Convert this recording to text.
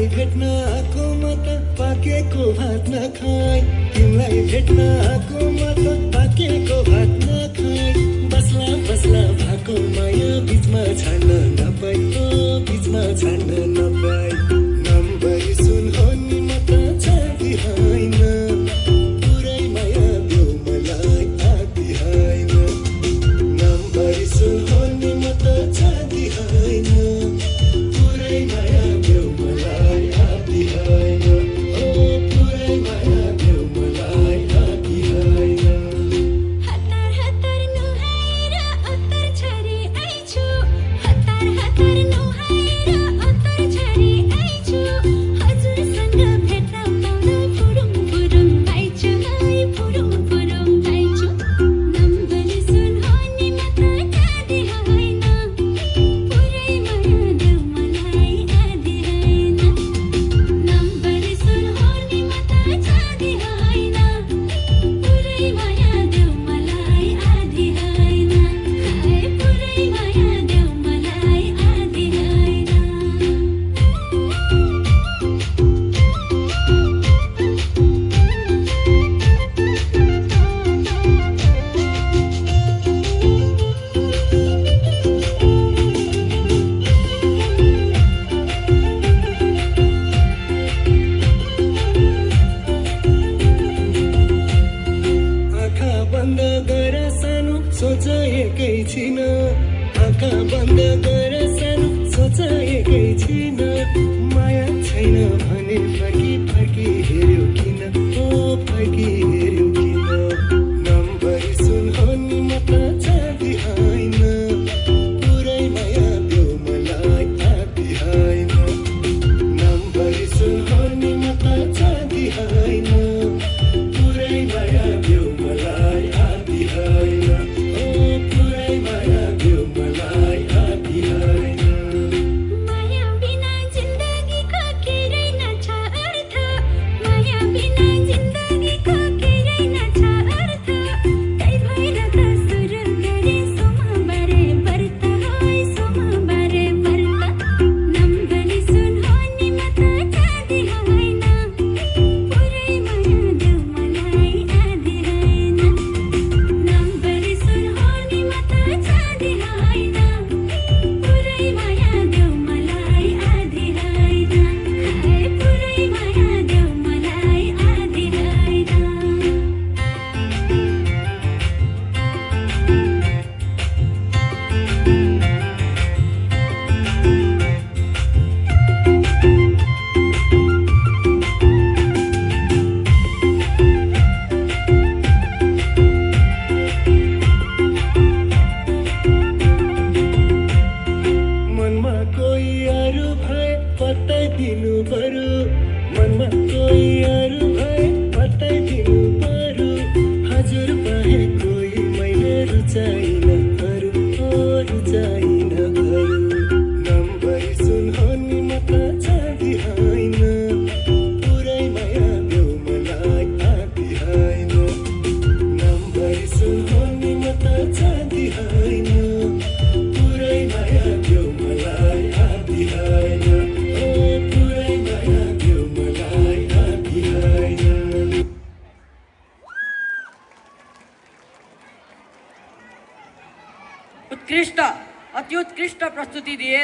तिमीलाई भेट्न आएको म त पाकेको भात नखाई तिमीलाई भेट्न आएको म त पाकेको भात नखाई बस्ला बस्ला भएको माया बिचमा छाड्न नपाई बिचमा छाड्न नपाई नम्बरी सुन हो नि म त चाहती होइन पुरै माया देऊ मलाई आदि होइन नम्बरी सुन हो नि म त चाहती होइन पुरै माया देऊ मलाई आदि होइन पुरै माया देऊ मलाई आदि होइन हतार हतार नुहाएर अत्तर छरी आइछु हतार हतार नुहाएर अत्तर छरी आइछु हजुरसँग भेट्न पाउँदा फुरुङ फुरुङ पाइछु है फुरुङ फुरुङ पाइछु नम्बरी सुन हो नि म त चाहती होइन पुरै माया देऊ मलाई आदि होइन नम्बरी सुन हो नि म त चाहती होइन पुरै माया देऊ मलाई आदि होइन हाय पुरै माया देऊ मलाई आदि होइन आँखा बन्द गर सानो सोचेकै छिन आँखा बन्द गर सानो सोचेकै छिन माया छैन भने फर्की फर्की हेर्यो किन फर्की हेर्यो किन नम्बरी सुन हो नि म त चाहती होइन पुरै माया देऊ मलाई आदि होइन नम्बरी सुन हो नि म त चाहती होइन पुरै माया देऊ मलाई आदि होइन पुरै माया देऊ मलाई आदि होइन माया बिना जिन्दगीको के रहेनछ अर्थ माया बिना जिन्दगीको के रहेनछ अर्थ त्यही भएर त सुरु गरे सोमबारे व्रत है सोमबारे व्रत नम्बरी सुन हो नि म त चाहती होइन पुरै माया देऊ मलाई आदि होइन नम्बरी सुन हो नि म त चाहती होइन पुरै माया देऊ मलाई आदि होइन हाय पुरै माया देऊ मलाई आदि होइन मनमा कोही अरू भए बताइदिनु पर्यो मनमा कोही अरू भए बताइदिनु पर्यो हजुर बाहेक कोही मैले रुचाइन अरू रुचाइन अरू नम्बरी सुन हो नि म त चाहती होइन पुरै माया देऊ मलाई आदि होइन नम्बरी सुन हो नि म त चाहती होइन पुरै माया देऊ मलाई आदि होइन पुरै माया देऊ मलाई आदि होइन उत्कृष्ट अति उत्कृष्ट प्रस्तुति दिएर